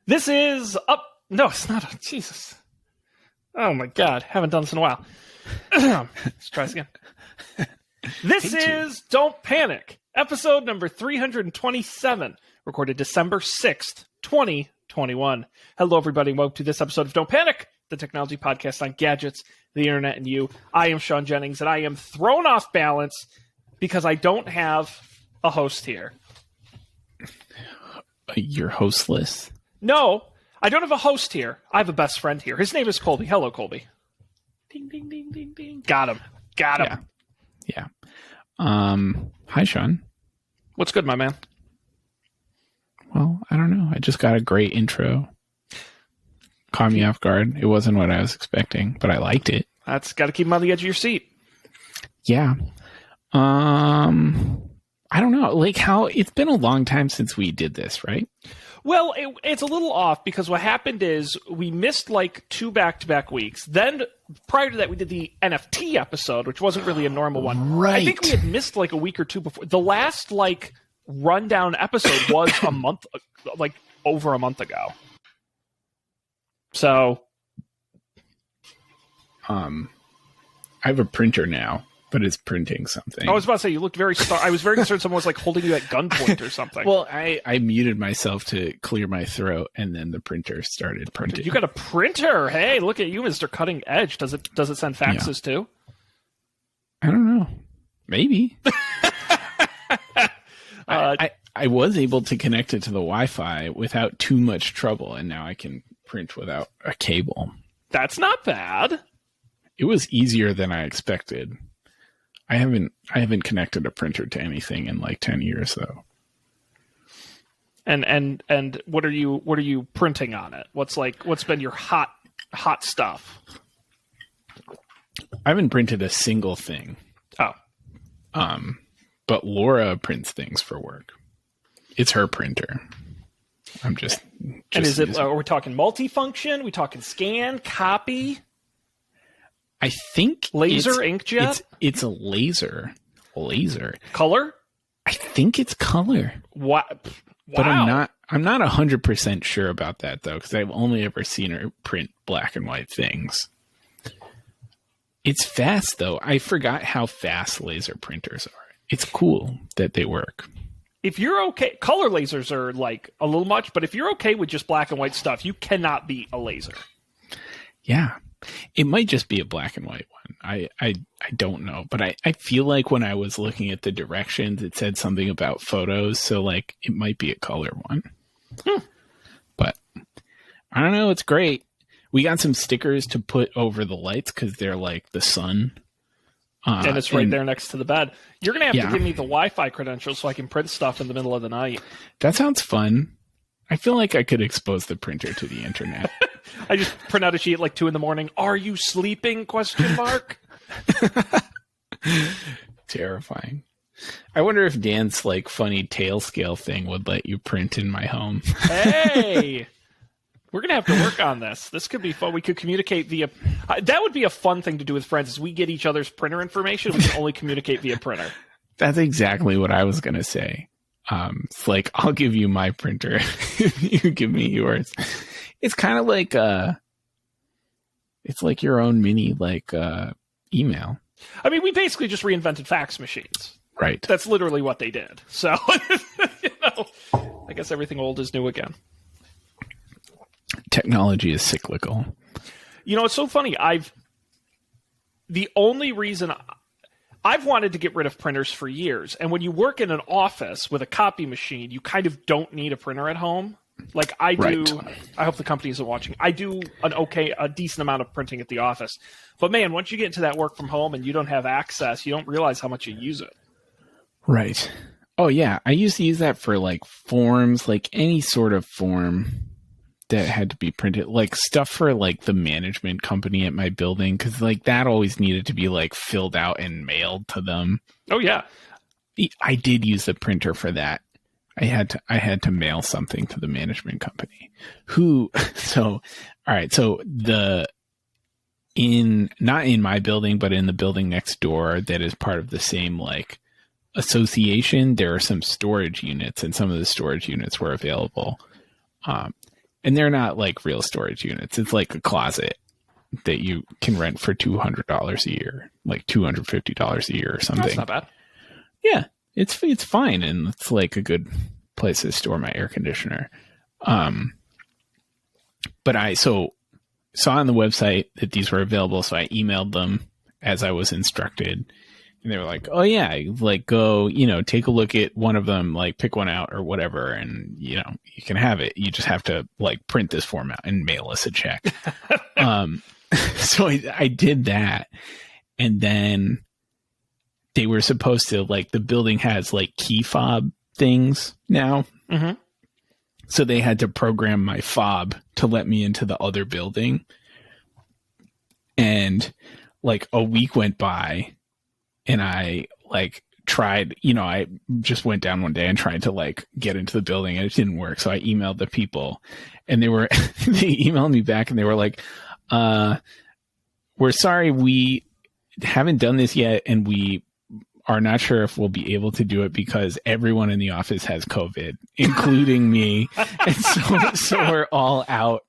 This is up. No, it's not. Jesus. Oh my God. Haven't done this in a while. Let's try this again. This is Don't Panic, episode number 327, recorded December 6th, 2021. Hello, everybody. Welcome to this episode of Don't Panic, the technology podcast on gadgets, the internet, and you. I am Sean Jennings, and I am thrown off balance because I don't have a host here. You're hostless? No, I don't have a host here. I have a best friend here. His name is Colby. Hello, Colby. Ding, ding, ding, ding, ding. Got him. Yeah. Hi, Sean. What's good, my man? Well, I don't know. I just got a great intro. Caught me off guard. It wasn't what I was expecting, but I liked it. That's got to keep him on the edge of your seat. Yeah. I don't know. Like how it's been a long time since we did this, right? Well, it's a little off because what happened is we missed like 2 back-to-back weeks. Then prior to that, we did the NFT episode, which wasn't really a normal one. Right. I think we had missed like a week or two before. The last like rundown episode was a month, like over a month ago. So, I have a printer now, but it's printing something. I was about to say you looked very. I was very concerned someone was like holding you at gunpoint or something. Well, I muted myself to clear my throat, and then the printer started printing. You got a printer? Hey, look at you, Mr. Cutting Edge. Does it send faxes too? I don't know. Maybe. I was able to connect it to the Wi-Fi without too much trouble, and now I can print without a cable. That's not bad. It was easier than I expected. I haven't connected a printer to anything in like 10 years though. And what are you printing on it? What's been your hot stuff? I haven't printed a single thing. Oh. But Laura prints things for work. It's her printer. I'm just and is it? Are we talking multifunction? We talking scan, copy? I think laser inkjet. It's a laser. Color. I think it's color. What? Wow. But I'm not 100% sure about that though, because I've only ever seen her print black and white things. It's fast though. I forgot how fast laser printers are. It's cool that they work. If you're okay, color lasers are like a little much, but if you're okay with just black and white stuff, you cannot beat a laser. Yeah. It might just be a black and white one. I don't know. But I feel like when I was looking at the directions, it said something about photos. So like it might be a color one. But I don't know. It's great. We got some stickers to put over the lights because they're like the sun. And it's right there next to the bed. You're going to have to give me the Wi-Fi credentials so I can print stuff in the middle of the night. That sounds fun. I feel like I could expose the printer to the internet. I just print out a sheet at like 2 a.m. Are you sleeping? ? Terrifying. I wonder if Dan's like funny tail scale thing would let you print in my home. Hey, we're going to have to work on this. This could be fun. We could communicate via... that would be a fun thing to do with friends is we get each other's printer information. We can only communicate via printer. That's exactly what I was going to say. It's like, I'll give you my printer if you give me yours. It's kind of like it's like your own mini like email. I mean, we basically just reinvented fax machines. Right. That's literally what they did. So, I guess everything old is new again. Technology is cyclical. It's so funny. The only reason I've wanted to get rid of printers for years. And when you work in an office with a copy machine, you kind of don't need a printer at home. Like I do, right. I hope the company isn't watching. I do a decent amount of printing at the office. But man, once you get into that work from home and you don't have access, you don't realize how much you use it. Right. Oh yeah. I used to use that for like forms, like any sort of form that had to be printed, like stuff for like the management company at my building. Cause like that always needed to be like filled out and mailed to them. Oh yeah. I did use the printer for that. I had to mail something to the management company not in my building, but in the building next door that is part of the same like association, there are some storage units and some of the storage units were available. And they're not like real storage units. It's like a closet that you can rent for $200 a year, like $250 a year or something. That's not bad. Yeah, it's fine, and it's like a good place to store my air conditioner. But I saw on the website that these were available, so I emailed them as I was instructed, and they were like, "Oh yeah, like go, take a look at one of them, like pick one out or whatever, and you can have it. You just have to like print this form out and mail us a check." So I did that, and then they were supposed to, like, the building has like key fob things now. Mm-hmm. So they had to program my fob to let me into the other building. And like a week went by and I like tried, I just went down one day and tried to like get into the building and it didn't work. So I emailed the people and they emailed me back and they were like, we're sorry, we haven't done this yet. And we are not sure if we'll be able to do it because everyone in the office has COVID, including me. And so we're all out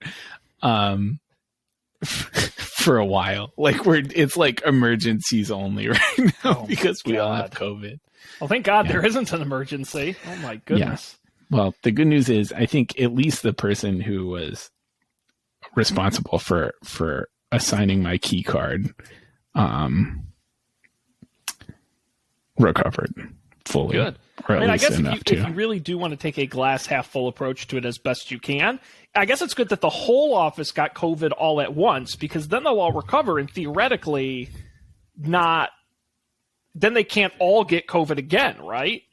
for a while. Like it's like emergencies only right now because we all have COVID. Well, thank God there isn't an emergency. Oh my goodness. Yeah. Well, the good news is I think at least the person who was responsible for assigning my key card recovered fully. Good. Or at least I guess enough if you really do want to take a glass half full approach to it as best you can, I guess it's good that the whole office got COVID all at once, because then they'll all recover and theoretically then they can't all get COVID again, right?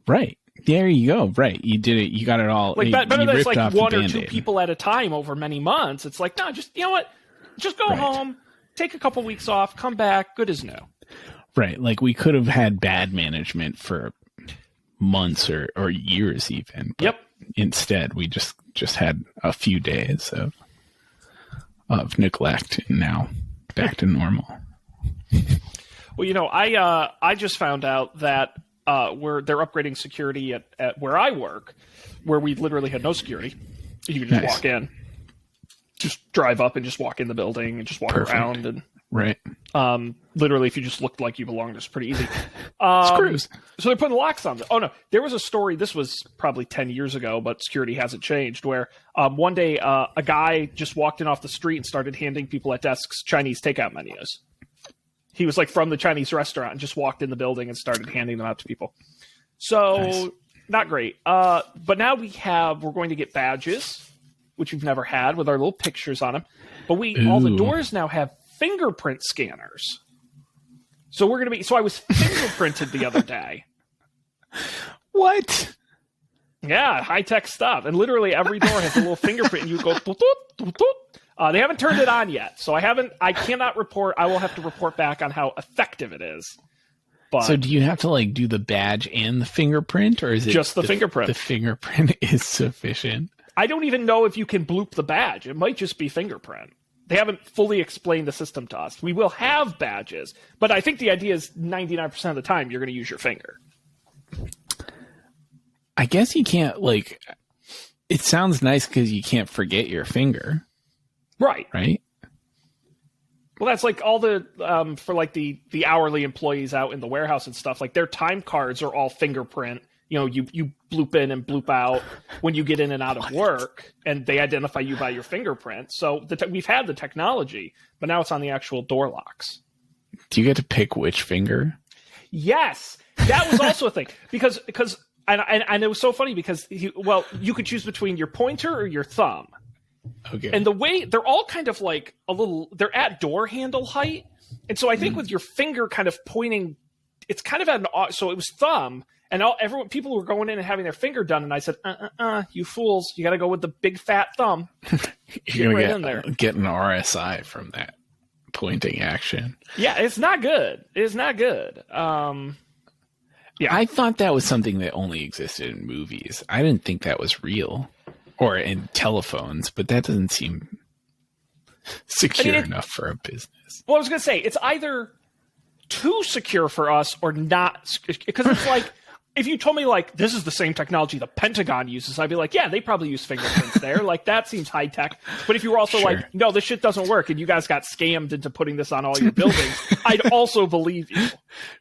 Right. There you go. Right. You did it. You got it all. Like better than it's like one or two Band-Aid. people at a time over many months. It's like, no, just, you know what? Just go home, take a couple weeks off, come back, good as new. Right. Like we could have had bad management for months or years even. But yep. Instead, we just had a few days of neglect and now back to normal. Well, I just found out that they're upgrading security at where I work, where we literally had no security. You could just walk in, just drive up and just walk in the building and just walk around and right. Literally, if you just looked like you belonged, it's pretty easy. Screws. So they're putting locks on them. Oh no, there was a story. This was probably 10 years ago, but security hasn't changed. Where one day a guy just walked in off the street and started handing people at desks Chinese takeout menus. He was like from the Chinese restaurant and just walked in the building and started handing them out to people. So not great. But now we're going to get badges, which we've never had, with our little pictures on them. But all the doors now have fingerprint scanners. So I was fingerprinted the other day. What? Yeah, high-tech stuff. And literally every door has a little fingerprint and you go doot, doot, doot, doot. They haven't turned it on yet. So I cannot report. I will have to report back on how effective it is. But so do you have to like do the badge and the fingerprint, or is it just the fingerprint? The fingerprint is sufficient. I don't even know if you can bloop the badge. It might just be fingerprint. They haven't fully explained the system to us. We will have badges, but I think the idea is 99% of the time you're going to use your finger. I guess you can't, like, it sounds nice because you can't forget your finger. Right. Right? Well, that's like all the, for like the hourly employees out in the warehouse and stuff, like their time cards are all fingerprint. You bloop in and bloop out when you get in and out of work, and they identify you by your fingerprint. So we've had the technology, but now it's on the actual door locks. Do you get to pick which finger? Yes, that was also a thing because and it was so funny because you could choose between your pointer or your thumb. Okay. And the way they're all kind of like they're at door handle height, and so I think with your finger kind of pointing, it's kind of so it was thumb. And people were going in and having their finger done, and I said, you fools, you got to go with the big fat thumb. You're going to get an RSI from that pointing action. Yeah, it's not good. It's not good. Yeah, I thought that was something that only existed in movies. I didn't think that was real, or in telephones, but that doesn't seem secure enough for a business. Well, I was going to say, it's either too secure for us or not, because it's like, if you told me like this is the same technology the Pentagon uses, I'd be like, yeah, they probably use fingerprints there. Like that seems high tech. But if you were also like, no, this shit doesn't work, and you guys got scammed into putting this on all your buildings, I'd also believe you.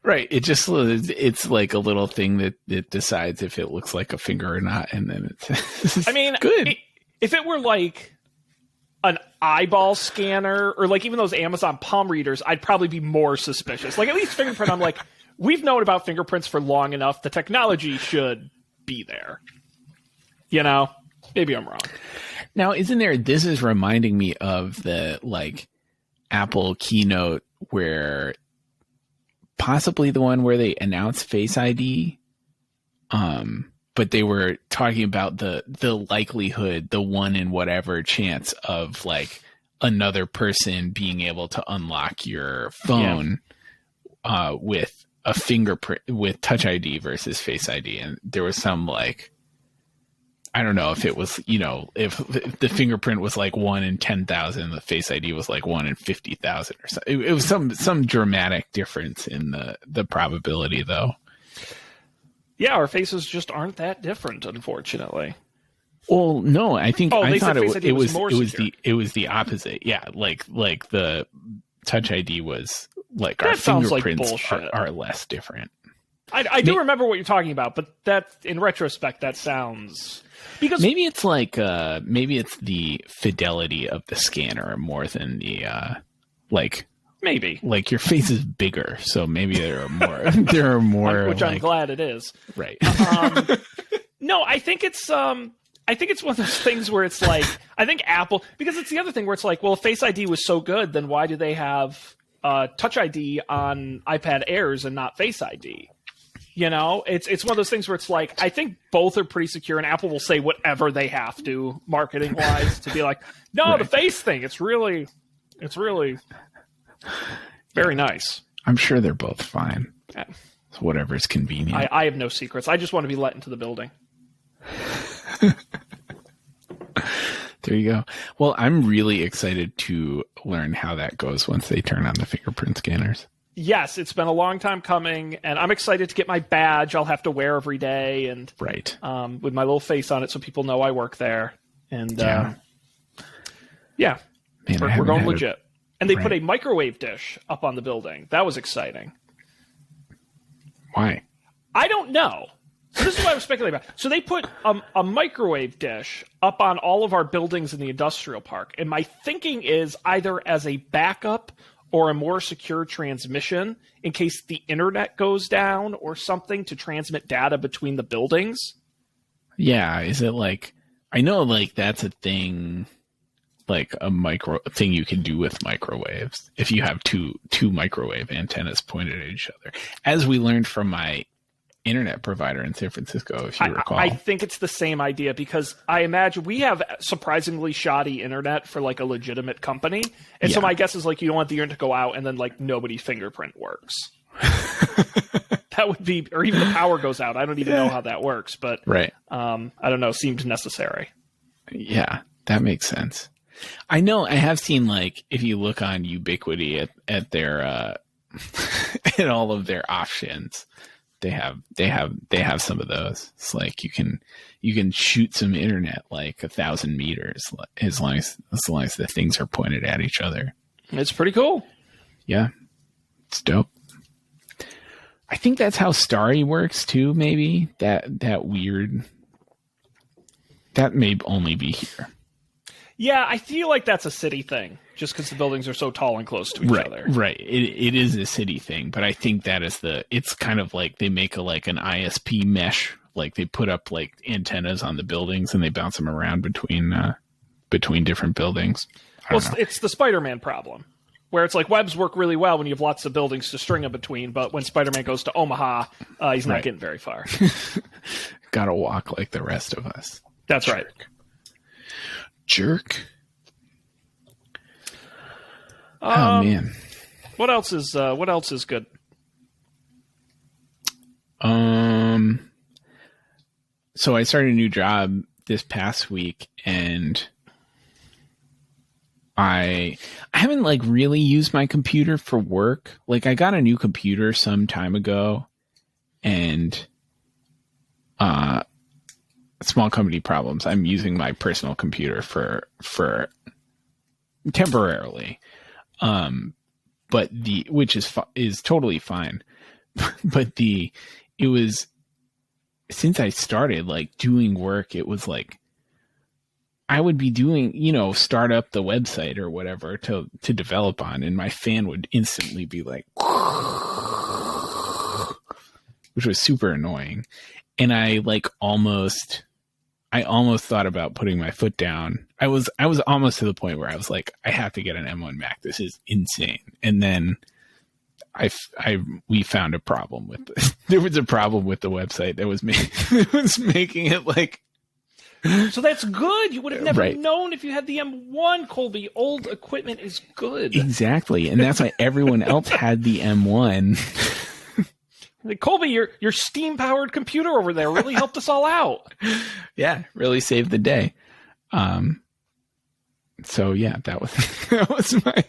Right. It's like a little thing that it decides if it looks like a finger or not, and then it's. I mean, good. If it were like an eyeball scanner or like even those Amazon palm readers, I'd probably be more suspicious. Like at least fingerprint, I'm like, we've known about fingerprints for long enough. The technology should be there. You know, maybe I'm wrong. Now, this is reminding me of the like Apple keynote where possibly the one where they announced Face ID. But they were talking about the likelihood, the 1 in whatever chance of like another person being able to unlock your phone with a fingerprint, with Touch ID versus Face ID. And there was some like, I don't know if it was, if the fingerprint was like 1 in 10,000, the Face ID was like 1 in 50,000 or something. It was some dramatic difference in the probability though. Yeah, our faces just aren't that different, unfortunately. Well, no, I think I thought it was the opposite. Yeah, like the Touch ID was like that our fingerprints are less different. I do remember what you're talking about, but that in retrospect that sounds because maybe it's like maybe it's the fidelity of the scanner more than the like. Maybe like your face is bigger, so maybe there are more, which I'm glad it is. Right. No, I think it's one of those things where it's like I think Apple, because it's the other thing where it's like, well, if Face ID was so good, then why do they have Touch ID on iPad Airs and not Face ID? It's one of those things where it's like I think both are pretty secure, and Apple will say whatever they have to marketing wise to be like, no, right. The face thing, it's really very nice. I'm sure they're both fine. Yeah. Whatever's convenient. I have no secrets. I just want to be let into the building. There you go. Well, I'm really excited to learn how that goes once they turn on the fingerprint scanners. Yes, it's been a long time coming, and I'm excited to get my badge I'll have to wear every day, and right, with my little face on it so people know I work there. And Man, we're going legit. And they put a microwave dish up on the building. That was exciting. Why? I don't know. So this is what I was speculating about. So they put a microwave dish up on all of our buildings in the industrial park. And my thinking is either as a backup or a more secure transmission in case the internet goes down or something to transmit data between the buildings. Yeah. Is it like, I know like that's a thing, like a thing you can do with microwaves if you have two microwave antennas pointed at each other, as we learned from my internet provider in San Francisco, if you recall. I think it's the same idea because I imagine we have surprisingly shoddy internet for like a legitimate company. And so my guess is like you don't want the internet to go out and then like nobody's fingerprint works. That would be, or even the power goes out. I don't even know how that works, but right. I don't know, seemed necessary. Yeah, that makes sense. I know I have seen like if you look on Ubiquiti at their at all of their options, they have some of those. It's like you can shoot some internet like 1,000 meters as long as the things are pointed at each other. It's pretty cool. Yeah, it's dope. I think that's how Starry works too. Maybe that weird. That may only be here. Yeah, I feel like that's a city thing, just because the buildings are so tall and close to each other. Right. It is a city thing, but I think that is it's kind of like they make an ISP mesh, like they put up like antennas on the buildings and they bounce them around between different buildings. Well, it's the Spider-Man problem, where it's like webs work really well when you have lots of buildings to string them between, but when Spider-Man goes to Omaha, he's not getting very far. Gotta walk like the rest of us. That's right. Jerk. Oh man. What else is good? So I started a new job this past week and I haven't like really used my computer for work. Like I got a new computer some time ago and small company problems, I'm using my personal computer for temporarily. But which is totally fine. But it was, since I started like doing work, it was like I would be doing, start up the website or whatever to develop on, and my fan would instantly be like, which was super annoying. And I almost thought about putting my foot down. I was almost to the point where I was like, I have to get an M1 Mac. This is insane. And then we found a problem with this. There was a problem with the website that was making it like. So that's good. You would have never known if you had the M1, Colby. Old equipment is good. Exactly. And that's why everyone else had the M1. Colby, your steam-powered computer over there really helped us all out. Yeah, really saved the day. So yeah, that was my.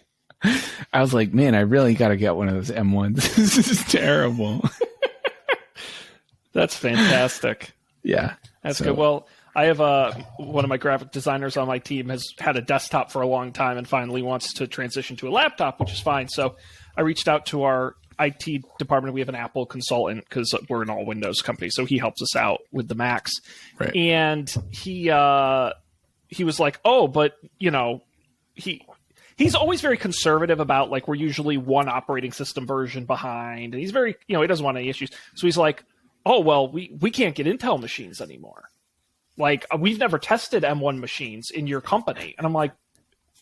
I was like, man, I really got to get one of those M1s. This is terrible. That's fantastic. Yeah, that's good. Well, I have one of my graphic designers on my team has had a desktop for a long time and finally wants to transition to a laptop, which is fine. So I reached out to our IT department. We have an Apple consultant because we're an all Windows company, so he helps us out with the Macs. Right. And he was like, "Oh, but he's always very conservative about like we're usually one operating system version behind, and he's very he doesn't want any issues. So he's like, oh well, we can't get Intel machines anymore. Like we've never tested M1 machines in your company, and I'm like."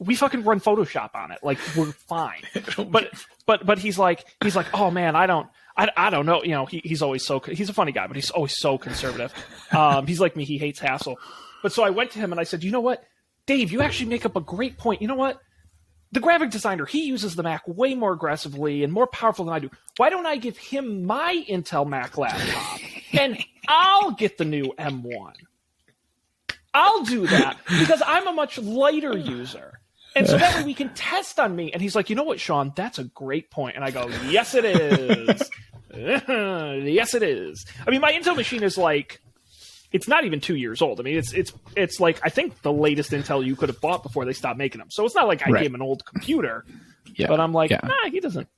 We fucking run Photoshop on it. Like we're fine. But he's like, oh man, I don't know. He's always he's a funny guy, but he's always so conservative. He's like me. He hates hassle. But so I went to him and I said, you know what, Dave, you actually make up a great point. You know what? The graphic designer, he uses the Mac way more aggressively and more powerful than I do. Why don't I give him my Intel Mac laptop and I'll get the new M1? I'll do that because I'm a much lighter user. And so that way we can test on me. And he's like, you know what, Sean, that's a great point. And I go, yes, it is. Yes, it is. I mean, my Intel machine is like, it's not even 2 years old. I mean, it's like, I think the latest Intel you could have bought before they stopped making them. So it's not like I gave him an old computer. Yeah. But I'm like, nah, he doesn't.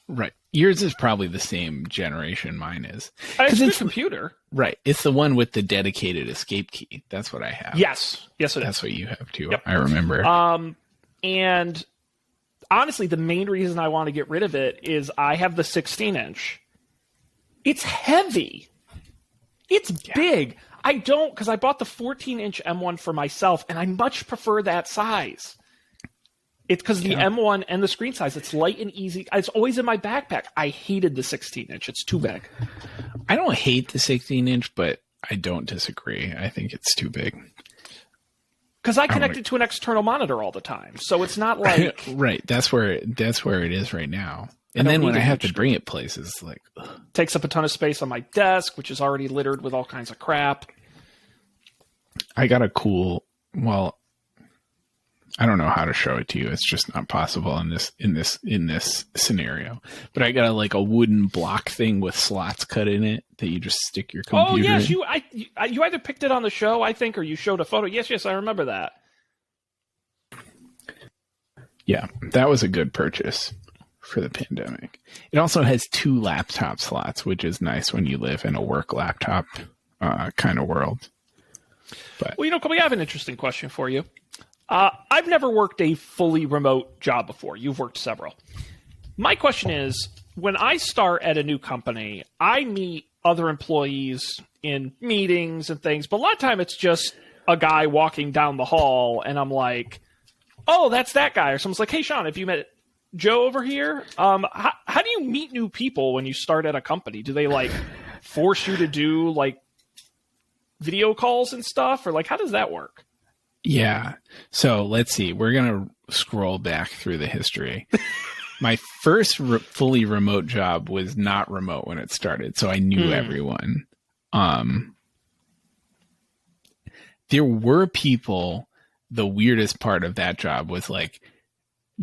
Right. Yours is probably the same generation mine is. It's a good computer. Right. It's the one with the dedicated escape key. That's what I have. Yes. Yes, it is. That's what you have too. Yep. I remember. And honestly, the main reason I want to get rid of it is I have the 16-inch. It's heavy. It's big. I don't, because I bought the 14-inch M1 for myself, and I much prefer that size. It's because the M1 and the screen size, it's light and easy. It's always in my backpack. I hated the 16-inch. It's too big. I don't hate the 16-inch, but I don't disagree. I think it's too big. Because I connect it to an external monitor all the time. So it's not like... Right. That's where it is right now. And then when I have to bring it places, like... Ugh. Takes up a ton of space on my desk, which is already littered with all kinds of crap. I got a cool... Well... I don't know how to show it to you. It's just not possible in this scenario. But I got a wooden block thing with slots cut in it that you just stick your computer. Oh yes, in. You either picked it on the show, I think, or you showed a photo. Yes, I remember that. Yeah, that was a good purchase for the pandemic. It also has 2 laptop slots, which is nice when you live in a work laptop kind of world. But well, Colby, I have an interesting question for you. I've never worked a fully remote job before. You've worked several. My question is, when I start at a new company, I meet other employees in meetings and things, but a lot of time it's just a guy walking down the hall, and I'm like, oh, that's that guy. Or someone's like, hey, Sean, have you met Joe over here? How do you meet new people when you start at a company? Do they, force you to do, video calls and stuff? Or, how does that work? Yeah. So let's see. We're going to scroll back through the history. My first fully remote job was not remote when it started, so I knew everyone. There were people, the weirdest part of that job was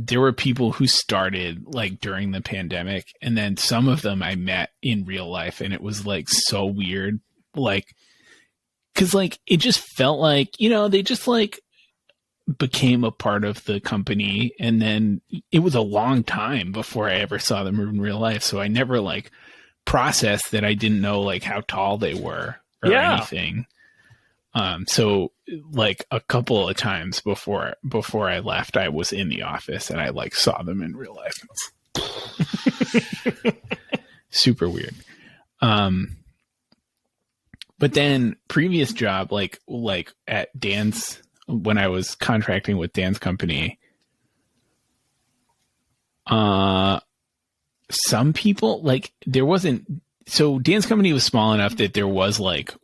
there were people who started like during the pandemic, and then some of them I met in real life, and it was like so weird. Like, cause like, it just felt like, they just like became a part of the company. And then it was a long time before I ever saw them in real life. So I never like processed that I didn't know like how tall they were or anything. So like a couple of times before I left, I was in the office and I like saw them in real life. Super weird. But then previous job, like at Dan's, when I was contracting with Dan's company, some people like there wasn't. So Dan's company was small enough that there was like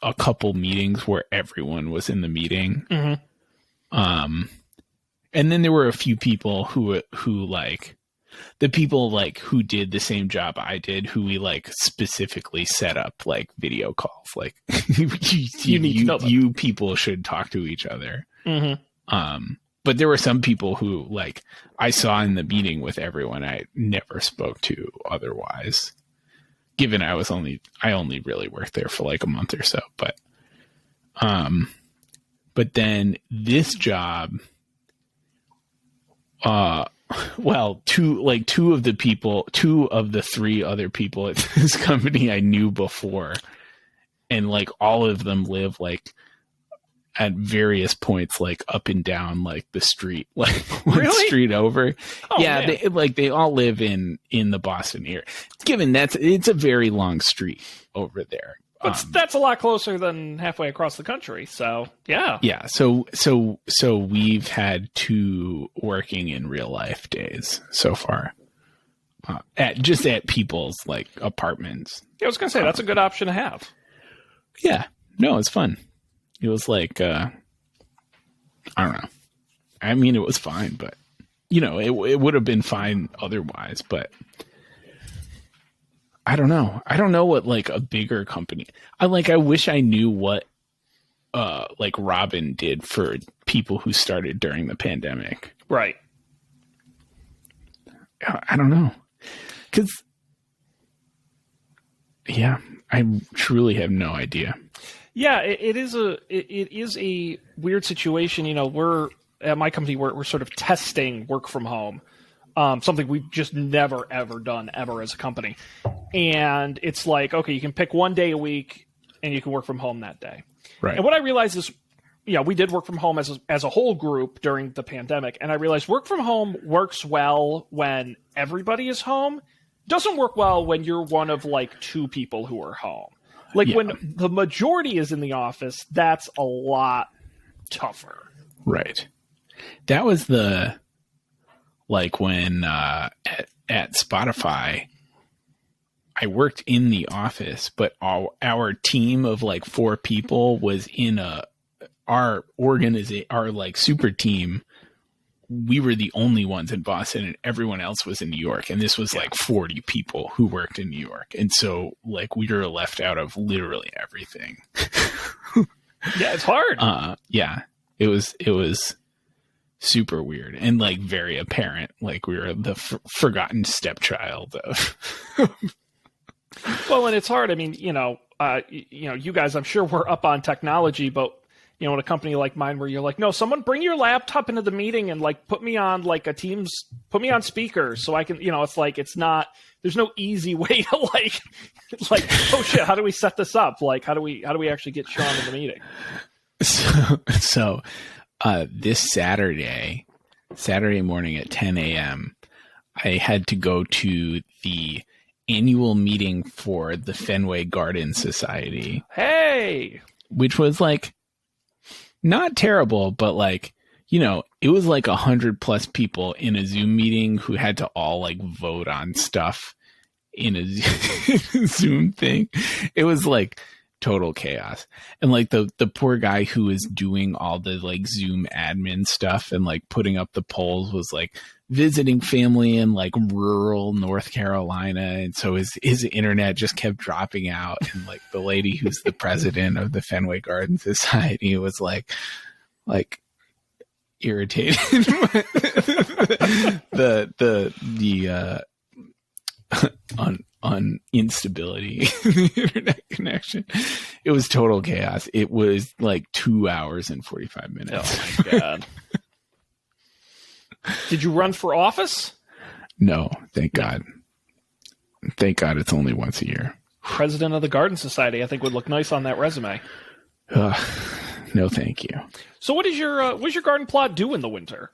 a couple meetings where everyone was in the meeting. Mm-hmm. And then there were a few people who like the people like who did the same job I did, who we like specifically set up like video calls. Like you people should talk to each other. Mm-hmm. But there were some people who like I saw in the meeting with everyone I never spoke to otherwise. Given I only really worked there for like a month or so, but then this job, well, two of the three other people at this company I knew before, and like all of them live like at various points, like up and down, like the street, like one Really? street over. Oh, yeah. man. They all live in the Boston area. Given it's a very long street over there. But that's a lot closer than halfway across the country. So yeah. Yeah. So we've had 2 working in real life days so far, at people's like apartments. I was going to say, that's a good option to have. Yeah. No, it's fun. It was like, I don't know. I mean, it was fine, but it would have been fine otherwise, but I don't know. I don't know what like a bigger company. I wish I knew what like Robin did for people who started during the pandemic. Right. I don't know. 'Cause yeah, I truly have no idea. Yeah, it is a weird situation. We're at my company, we're sort of testing work from home. Something we've just never, ever done ever as a company. And it's like, okay, you can pick one day a week and you can work from home that day. Right. And what I realized is, we did work from home as a whole group during the pandemic. And I realized work from home works well when everybody is home. Doesn't work well when you're one of like 2 people who are home. Like when the majority is in the office, that's a lot tougher. Right. That was like when at Spotify, I worked in the office, but our team of like 4 people was in our like super team. We were the only ones in Boston and everyone else was in New York. And this was like 40 people who worked in New York. And so like we were left out of literally everything. Yeah, it's hard. Yeah, it was super weird and like very apparent. Like we were the forgotten stepchild of. Well, and it's hard. I mean, you guys, I'm sure we're up on technology, but in a company like mine where you're like, no, someone bring your laptop into the meeting and like put me on like put me on speaker so I can, it's like, there's no easy way to like, oh shit, how do we set this up? Like, how do we actually get Sean in the meeting? So this Saturday morning at 10 a.m., I had to go to the annual meeting for the Fenway Garden Society. Hey! Which was like, not terrible, but like, it was like 100+ people in a Zoom meeting who had to all like vote on stuff in a Zoom thing. It was like total chaos. And like the poor guy who was doing all the like Zoom admin stuff and like putting up the polls was like visiting family in like rural North Carolina. And so his internet just kept dropping out. And like the lady who's the president of the Fenway Garden Society was like, irritated. the on instability in the internet connection. It was total chaos. It was like 2 hours and 45 minutes. Oh my God. Did you run for office? No, thank God. Thank God it's only once a year. President of the Garden Society, I think would look nice on that resume. No, thank you. So what does your garden plot do in the winter?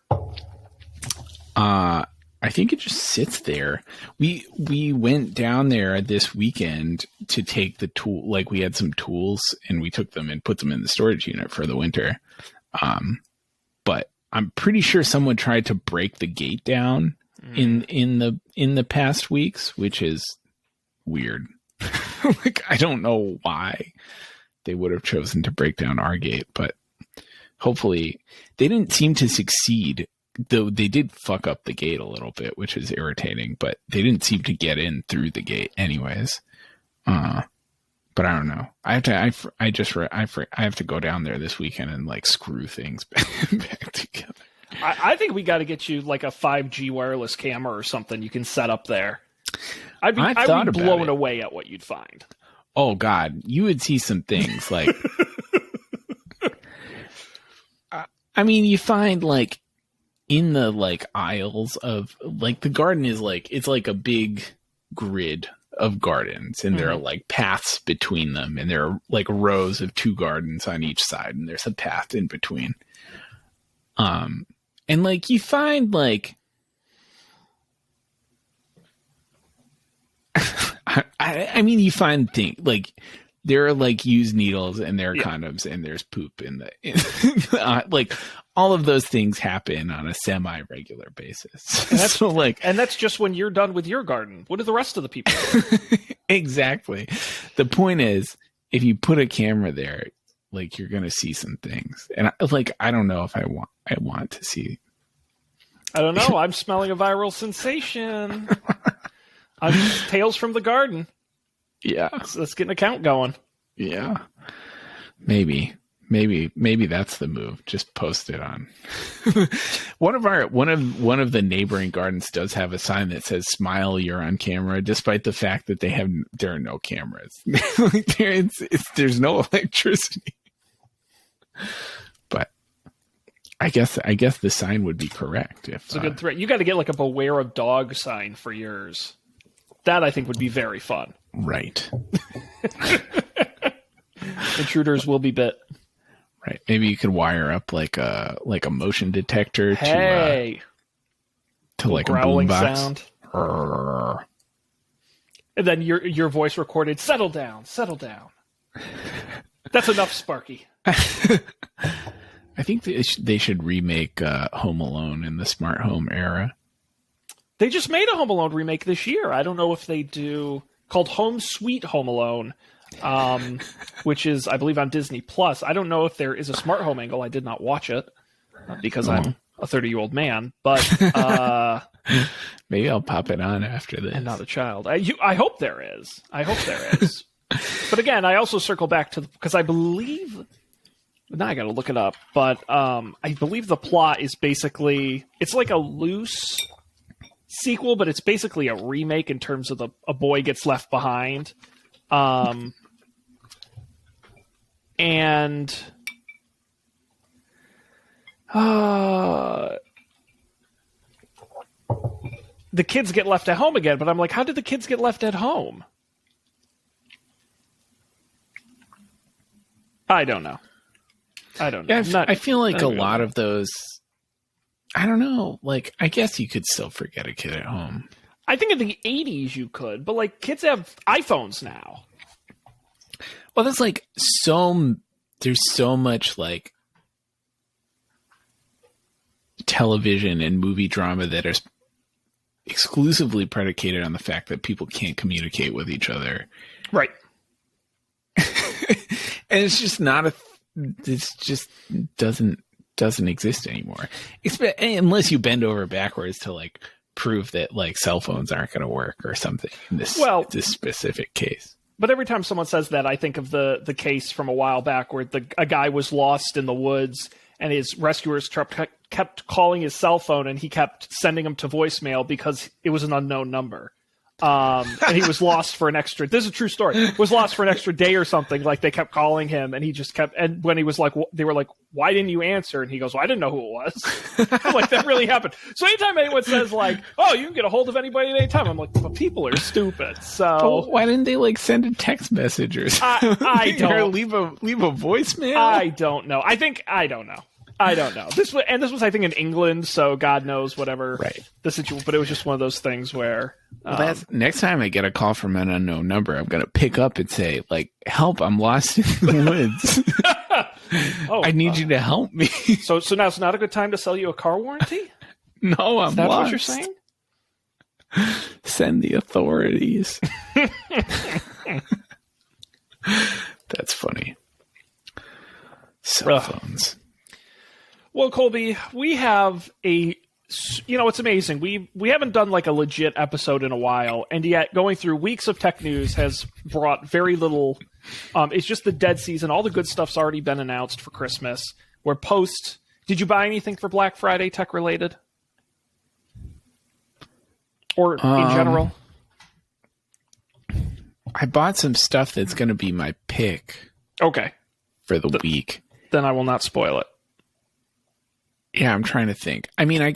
I think it just sits there. We went down there this weekend to take the tool. Like we had some tools and we took them and put them in the storage unit for the winter. But I'm pretty sure someone tried to break the gate down in the past weeks, which is weird. Like I don't know why they would have chosen to break down our gate, but hopefully they didn't seem to succeed. Though they did fuck up the gate a little bit, which is irritating, but they didn't seem to get in through the gate anyways. But I don't know. I have to go down there this weekend and like screw things back together. I think we got to get you like a 5G wireless camera or something you can set up there. I'd be blown away at what you'd find. Oh God, you would see some things like, I mean, you find like, in the like aisles of like the garden is like it's like a big grid of gardens and there are like paths between them and there are like rows of 2 gardens on each side and there's a path in between. And like you find like I mean you find things like there are like used needles and there are condoms and there's poop in the like all of those things happen on a semi-regular basis. And that's and that's just when you're done with your garden. What do the rest of the people do? Exactly. The point is, if you put a camera there, like you're gonna see some things. And I don't know if I want to see. I don't know. I'm smelling a viral sensation. Tales from the Garden. Yeah. Let's get an account going. Yeah. Maybe that's the move. Just post it on. one of the neighboring gardens does have a sign that says "Smile, you're on camera," despite the fact that there are no cameras. There's no electricity. But I guess the sign would be correct. If it's a good threat. You got to get like a "Beware of Dog" sign for yours. That I think would be very fun. Right. Intruders will be bit. Right. Maybe you could wire up like a motion detector to like a growling boombox sound. And then your voice recorded, settle down. That's enough, Sparky. I think they should remake Home Alone in the smart home era. They just made a Home Alone remake this year. I don't know if they do, called Home Sweet Home Alone. Which is, I believe, on Disney Plus. I don't know if there is a smart home angle. I did not watch it because I'm a 30-year-old man. But maybe I'll pop it on after this. And not a child. I hope there is. But again, I also circle back to because I believe. Now I got to look it up. But I believe the plot is basically it's like a loose sequel, but it's basically a remake in terms of a boy gets left behind. And the kids get left at home again, but I'm like, how did the kids get left at home? I don't know. Yeah, I feel like a lot of those, I don't know, like, I guess you could still forget a kid at home. I think in the 80s you could, but like kids have iPhones now. Well, there's like there's so much like television and movie drama that is exclusively predicated on the fact that people can't communicate with each other. Right. And it's just not this just doesn't exist anymore. Unless you bend over backwards to like prove that like cell phones aren't going to work or something in this specific case. But every time someone says that, I think of the case from a while back where a guy was lost in the woods and his rescuers kept calling his cell phone, and he kept sending them to voicemail because it was an unknown number. And he was lost for an extra. This is a true story. Was lost for an extra day or something. Like they kept calling him, and he just kept. And when he was like, they were like, "Why didn't you answer?" And he goes, "Well, I didn't know who it was." I'm like, that really happened. So anytime anyone says like, "Oh, you can get a hold of anybody at any time," I'm like, well, people are stupid. So well, why didn't they like send a text message or something? I don't leave a voicemail. I don't know. I don't know. I don't know. This was, I think, in England, so God knows whatever the situation. But it was just one of those things where. Well, next time I get a call from an unknown number, I'm going to pick up and say, like, "Help! I'm lost in the woods. I need you to help me." So now it's not a good time to sell you a car warranty? No, I'm Is that lost. what you're saying? Send the authorities. That's funny. Cell phones. Well, Colby, we have it's amazing. We haven't done like a legit episode in a while, and yet going through weeks of tech news has brought very little. It's just the dead season. All the good stuff's already been announced for Christmas. Did you buy anything for Black Friday tech related? Or in general? I bought some stuff that's going to be my pick. Okay. For the week. Then I will not spoil it. Yeah, I'm trying to think. I mean, I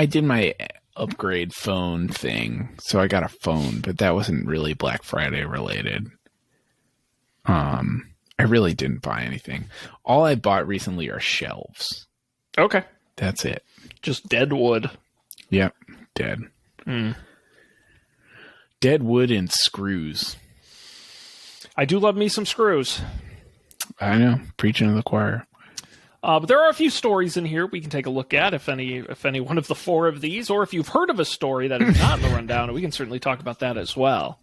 did my upgrade phone thing, so I got a phone, but that wasn't really Black Friday related. I really didn't buy anything. All I bought recently are shelves. Okay. That's it. Just dead wood. Yep, dead. Dead wood and screws. I do love me some screws. I know, preaching to the choir. But there are a few stories in here we can take a look at, if any one of the four of these, or if you've heard of a story that is not in the rundown, we can certainly talk about that as well.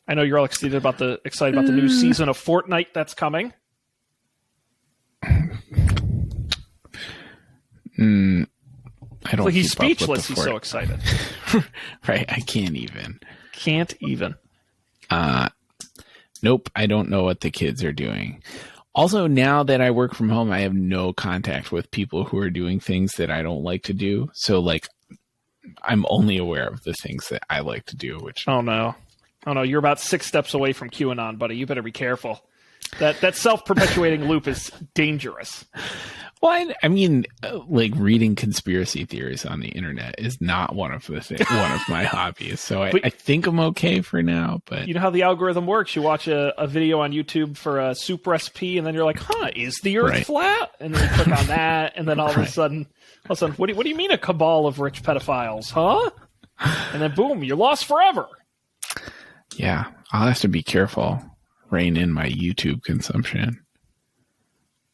I know you're all excited about the new season of Fortnite that's coming. I don't. Like he's speechless. He's so excited. Right, I can't even. Nope, I don't know what the kids are doing. Also, now that I work from home, I have no contact with people who are doing things that I don't like to do. So, like, I'm only aware of the things that I like to do. Which oh no, you're about 6 steps away from QAnon, buddy. You better be careful. That self-perpetuating loop is dangerous. Well, I mean, like reading conspiracy theories on the internet is not one of my hobbies. So I think I'm okay for now. But you know how the algorithm works. You watch a video on YouTube for a soup recipe, and then you're like, is the earth flat? And then you click on that, and then all of a sudden, what do you mean a cabal of rich pedophiles, huh? And then boom, you're lost forever. Yeah, I'll have to be careful. Rein in my YouTube consumption.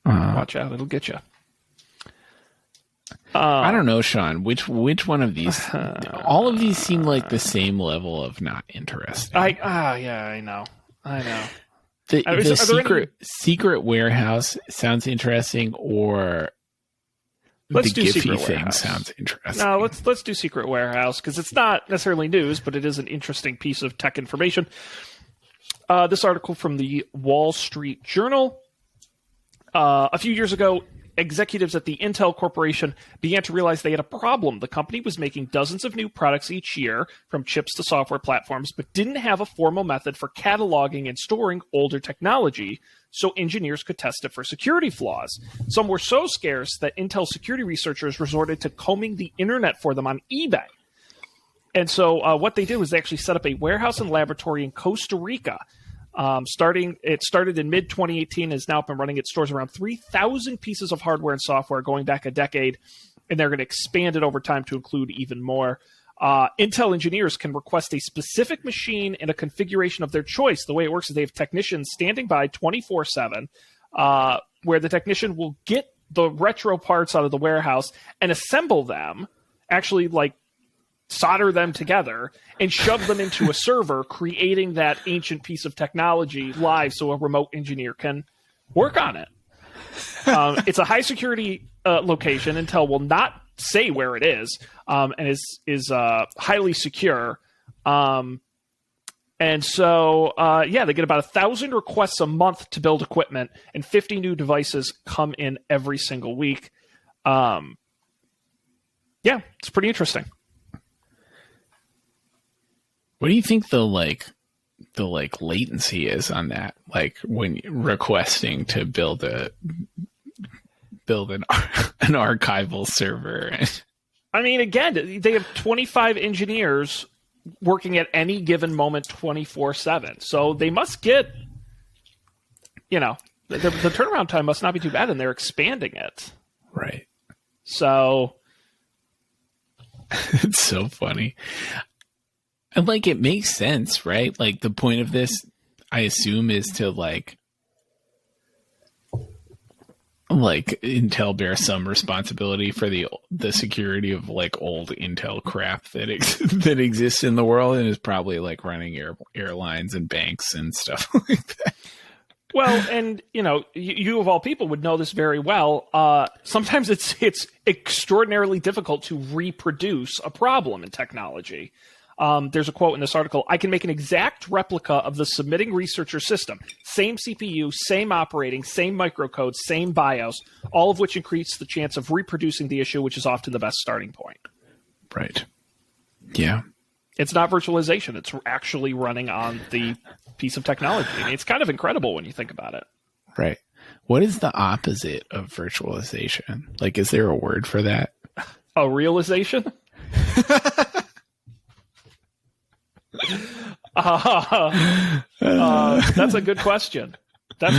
Watch out, it'll get you. I don't know, Sean. Which one of these? All of these seem like the same level of not interesting. I know. The secret warehouse sounds interesting, or let's the do Giphy secret thing warehouse. sounds interesting. No, let's do secret warehouse because it's not necessarily news, but it is an interesting piece of tech information. This article from the Wall Street Journal. A few years ago, executives at the Intel Corporation began to realize they had a problem. The company was making dozens of new products each year, from chips to software platforms, but didn't have a formal method for cataloging and storing older technology, so engineers could test it for security flaws. Some were so scarce that Intel security researchers resorted to combing the internet for them on eBay. And so what they did was they actually set up a warehouse and laboratory in Costa Rica. It started in mid-2018 and has now been running. It stores around 3,000 pieces of hardware and software going back a decade, and they're going to expand it over time to include even more. Intel engineers can request a specific machine and a configuration of their choice. The way it works is they have technicians standing by 24/7, where the technician will get the retro parts out of the warehouse and assemble them, actually like solder them together and shove them into a server, creating that ancient piece of technology live so a remote engineer can work on it. It's a high security location. Intel will not say where it is, and is highly secure. And so, they get about 1,000 requests a month to build equipment, and 50 new devices come in every single week. It's pretty interesting. What do you think the latency is on that? Like when requesting to build an archival server. I mean, again, they have 25 engineers working at any given moment 24/7. So they must get, the turnaround time must not be too bad, and they're expanding it. Right. So it's so funny. And it makes sense, right? Like the point of this, I assume, is to like Intel bear some responsibility for the security of old Intel crap that that exists in the world, and is probably running airlines and banks and stuff like that. Well, and you of all people would know this very well. Sometimes it's extraordinarily difficult to reproduce a problem in technology. There's a quote in this article: "I can make an exact replica of the submitting researcher system. Same CPU, same operating, same microcode, same BIOS, all of which increase the chance of reproducing the issue, which is often the best starting point." Right. Yeah. It's not virtualization. It's actually running on the piece of technology. I mean, it's kind of incredible when you think about it. Right. What is the opposite of virtualization? Is there a word for that? A realization? That's a good question. I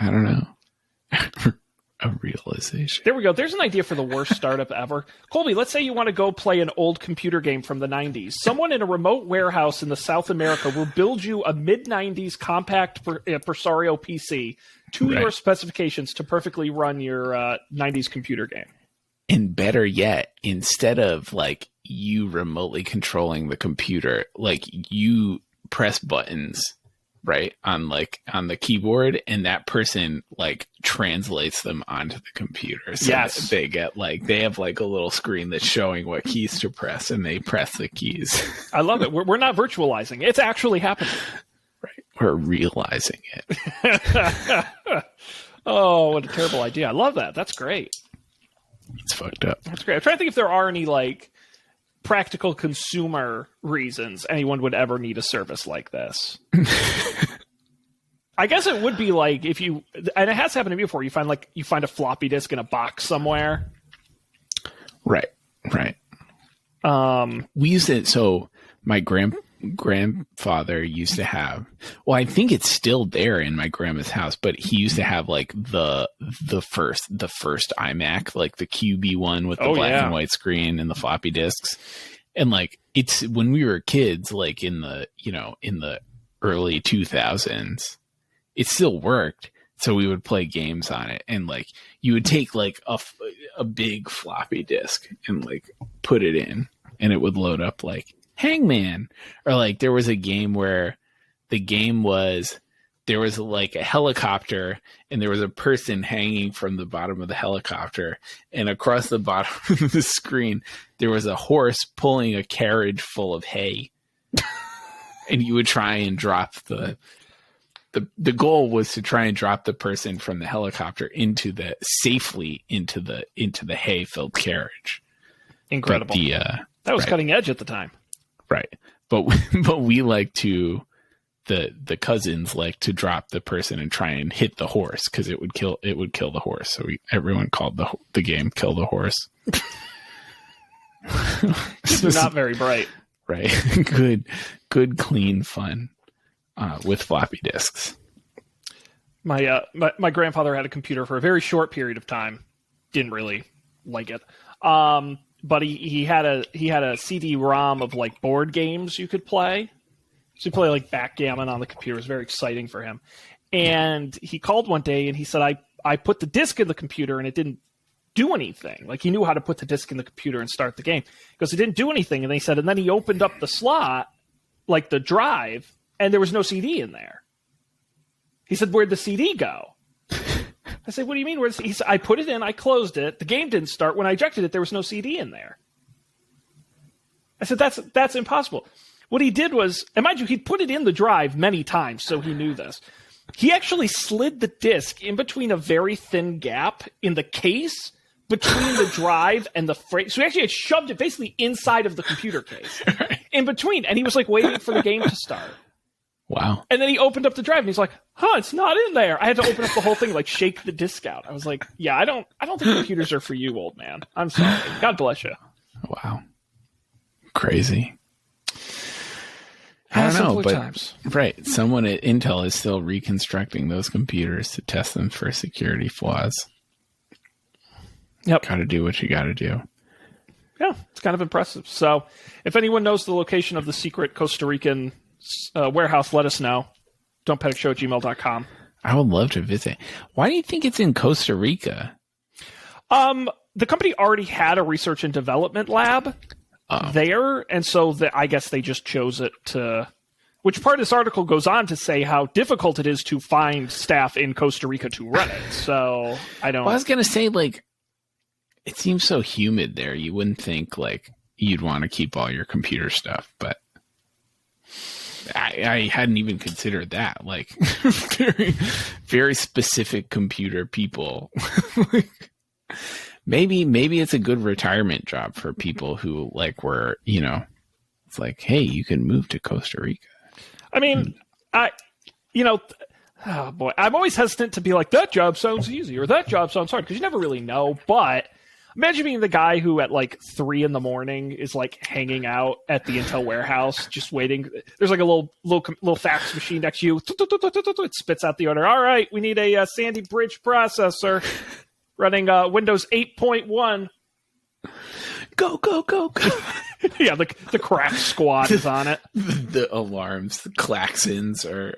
don't know. A realization. There we go. There's an idea for the worst startup ever. Colby, let's say you want to go play an old computer game from the 90s. Someone in a remote warehouse in the South America will build you a mid-90s compact Presario PC to your specifications to perfectly run your 90s computer game. And better yet, instead of you remotely controlling the computer, you press buttons, right, on the keyboard, and that person translates them onto the computer. So yes, they get they have a little screen that's showing what keys to press, and they press the keys. I love it. We're not virtualizing; it's actually happening. Right, we're realizing it. Oh, what a terrible idea! I love that. That's great. It's fucked up. That's great. I'm trying to think if there are any practical consumer reasons anyone would ever need a service like this. I guess it would be if you, and it has happened to me before, you find a floppy disk in a box somewhere. Right. We used it. So my grandfather used to have, well, I think it's still there in my grandma's house, but he used to have the first iMac, the QB one with the black and white screen and the floppy disks. And it's when we were kids, in the early 2000s, it still worked. So we would play games on it, and you would take a big floppy disk and put it in, and it would load up Hangman, or there was a game where the game was, there was a helicopter, and there was a person hanging from the bottom of the helicopter, and across the bottom of the screen there was a horse pulling a carriage full of hay. And you would try and drop the goal was to try and drop the person from the helicopter safely into the hay filled carriage. Incredible. That was cutting edge at the time. Right. But we the cousins like to drop the person and try and hit the horse, because it would kill the horse. So everyone called the game Kill the Horse. They're not very bright. Right. Good, clean fun with floppy disks. My grandfather had a computer for a very short period of time. Didn't really like it. But he had a CD-ROM of board games you could play. So you play backgammon on the computer. It was very exciting for him. And he called one day and he said, I put the disc in the computer and it didn't do anything. He knew how to put the disc in the computer and start the game. Because it didn't do anything. And they said, and then he opened up the slot, the drive, and there was no CD in there. He said, where'd the CD go? I said, what do you mean? He said, I put it in, I closed it, the game didn't start. When I ejected it, there was no CD in there. I said, that's impossible. what he did was, and mind you, he'd put it in the drive many times, so he knew this. He actually slid the disk in between a very thin gap in the case between the drive and the frame. So he actually had shoved it basically inside of the computer case, in between, and he was like waiting for the game to start. Wow. And then he opened up the drive and he's like, it's not in there. I had to open up the whole thing, like shake the disk out. I was like, yeah, I don't think computers are for you, old man. I'm sorry. God bless you. Wow. Crazy. I don't know, but times. Right. Someone at Intel is still reconstructing those computers to test them for security flaws. Yep. Got to do what you got to do. Yeah, it's kind of impressive. So if anyone knows the location of the secret Costa Rican warehouse, let us know. Don'tPanicShow@gmail.com. I would love to visit. Why do you think it's in Costa Rica? The company already had a research and development lab there, and so I guess they just chose it to... Which part of this article goes on to say how difficult it is to find staff in Costa Rica to run it. So I don't... Well, I was going to say, like, it seems so humid there. You wouldn't think, like, you'd want to keep all your computer stuff, but I hadn't even considered that. Like, very, very specific computer people. Maybe it's a good retirement job for people who, like, were, you know, it's like, hey, you can move to Costa Rica. I mean, oh boy, I'm always hesitant to be like, that job sounds easy or that job sounds hard, because you never really know. But imagine being the guy who at like 3 a.m. is like hanging out at the Intel warehouse, just waiting. There's like a little fax machine next to you. It spits out the order. All right, we need a Sandy Bridge processor running Windows 8.1. Go. Yeah, the crack squad is on it. The alarms, the klaxons are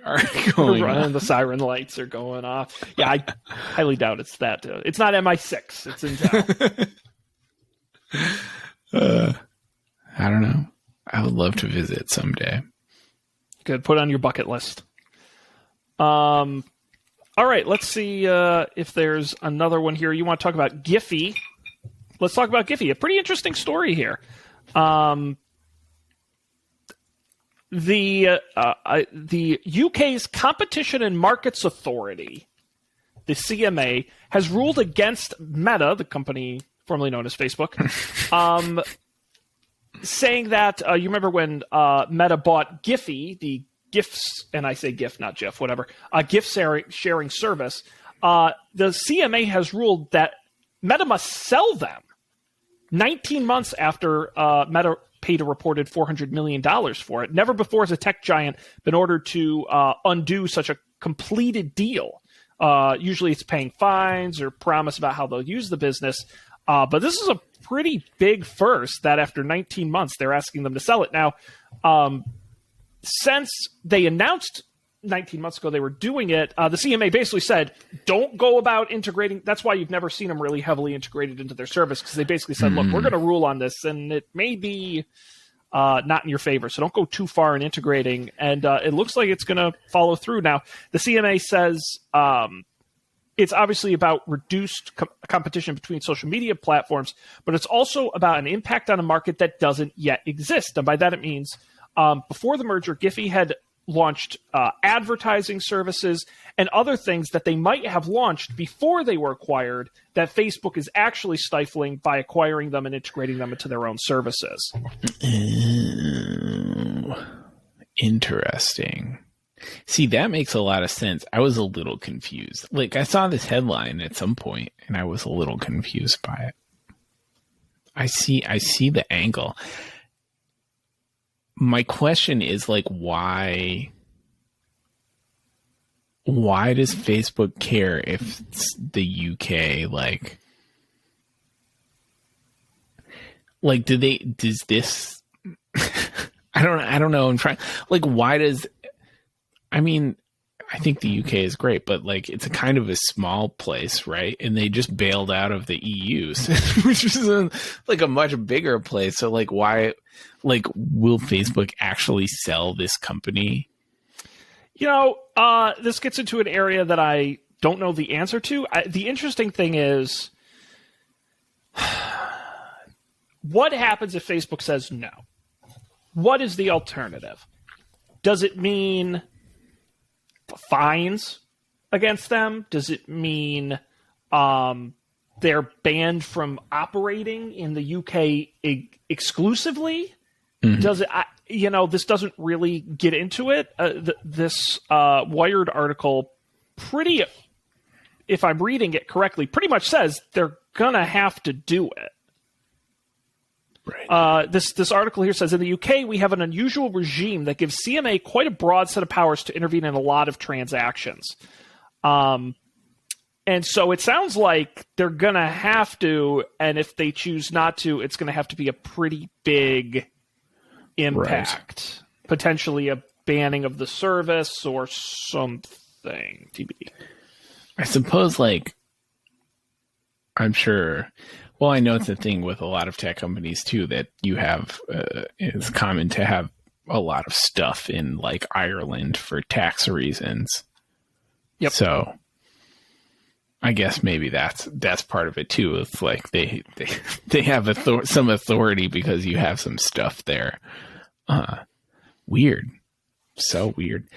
going running. off. The siren lights are going off. Yeah, I highly doubt it's that. It's not MI6. It's Intel. I don't know. I would love to visit someday. Good. Put it on your bucket list. All right. Let's see if there's another one here. You want to talk about Giphy? Let's talk about Giphy. A pretty interesting story here. The UK's Competition and Markets Authority, the CMA, has ruled against Meta, the company formerly known as Facebook, saying that you remember when Meta bought Giphy, the GIFs, and I say GIF, not GIF, whatever, GIF sharing service. The CMA has ruled that Meta must sell them 19 months after Meta paid a reported $400 million for it. Never before has a tech giant been ordered to undo such a completed deal. Usually it's paying fines or promise about how they'll use the business. But this is a pretty big first that after 19 months, they're asking them to sell it. Now, since they announced 19 months ago they were doing it, the CMA basically said, don't go about integrating. That's why you've never seen them really heavily integrated into their service, because they basically said, look, we're going to rule on this, and it may be not in your favor, so don't go too far in integrating. And it looks like it's going to follow through. Now, the CMA says it's obviously about reduced competition between social media platforms, but it's also about an impact on a market that doesn't yet exist. And by that it means before the merger, Giphy had launched advertising services and other things that they might have launched before they were acquired that Facebook is actually stifling by acquiring them and integrating them into their own services. Interesting. See, that makes a lot of sense. I was a little confused. Like, I saw this headline at some point and I was a little confused by it. I see the angle. My question is, like, why does Facebook care if the UK, like does this, I don't know. I'm trying, like, why does, I mean, I think the UK is great, but like, it's a kind of a small place, right? And they just bailed out of the EU, which is like a much bigger place. So like, why, like, will Facebook actually sell this company? You know, this gets into an area that I don't know the answer to. The interesting thing is, what happens if Facebook says no? what is the alternative? Does it mean fines against them? Does it mean they're banned from operating in the UK exclusively? Mm-hmm. Does it? This doesn't really get into it. This Wired article, if I'm reading it correctly, pretty much says they're gonna have to do it. Right. This article here says, in the UK, we have an unusual regime that gives CMA quite a broad set of powers to intervene in a lot of transactions. And so it sounds like they're going to have to, and if they choose not to, it's going to have to be a pretty big impact. Right. Potentially a banning of the service or something. TBD. I suppose, I'm sure... Well, I know it's a thing with a lot of tech companies, too, that you have... it's common to have a lot of stuff in, Ireland for tax reasons. Yep. So... I guess maybe that's part of it too. It's like they have some authority because you have some stuff there. Weird, so weird.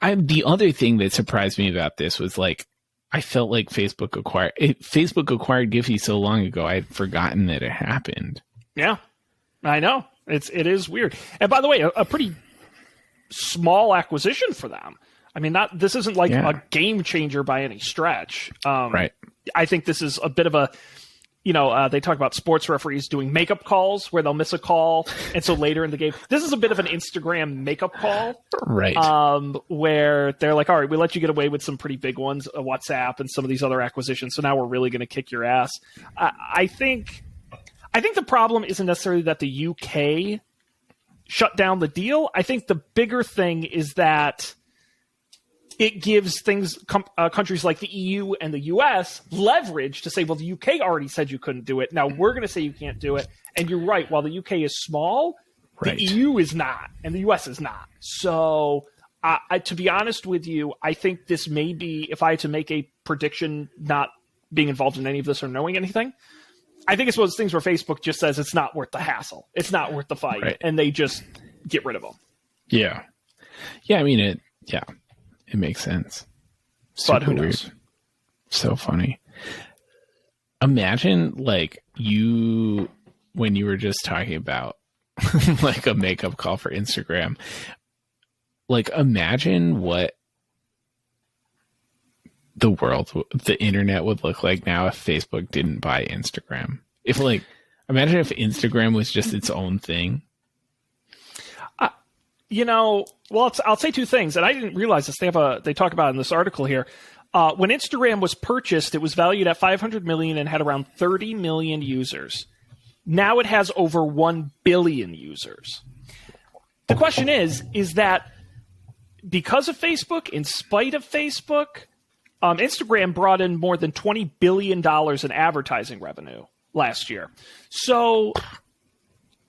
The other thing that surprised me about this was I felt like Facebook acquired Giphy so long ago. I had forgotten that it happened. Yeah, I know it is weird. And by the way, a pretty small acquisition for them. I mean, this isn't a game changer by any stretch. Right. I think this is a bit of a, they talk about sports referees doing makeup calls where they'll miss a call. And so later in the game, this is a bit of an Instagram makeup call. Right. Where they're like, all right, we let you get away with some pretty big ones, WhatsApp and some of these other acquisitions. So now we're really going to kick your ass. I think the problem isn't necessarily that the UK shut down the deal. I think the bigger thing is that it gives countries like the EU and the US leverage to say, well, the UK already said you couldn't do it. Now we're going to say you can't do it. And you're right. While the UK is small, right, the EU is not, and the US is not. So to be honest with you, I think this may be, if I had to make a prediction, not being involved in any of this or knowing anything, I think it's one of those things where Facebook just says it's not worth the hassle. It's not worth the fight. Right. And they just get rid of them. Yeah. Yeah. I mean, it makes sense. But who knows? Weird. So funny. Imagine when you were just talking about a makeup call for Instagram, imagine what the internet would look like now if Facebook didn't buy Instagram. Imagine if Instagram was just its own thing. Well, I'll say two things, and I didn't realize this. They talk about it in this article here. When Instagram was purchased, it was valued at $500 million and had around 30 million users. Now it has over 1 billion users. The question is that because of Facebook, in spite of Facebook, Instagram brought in more than $20 billion in advertising revenue last year. So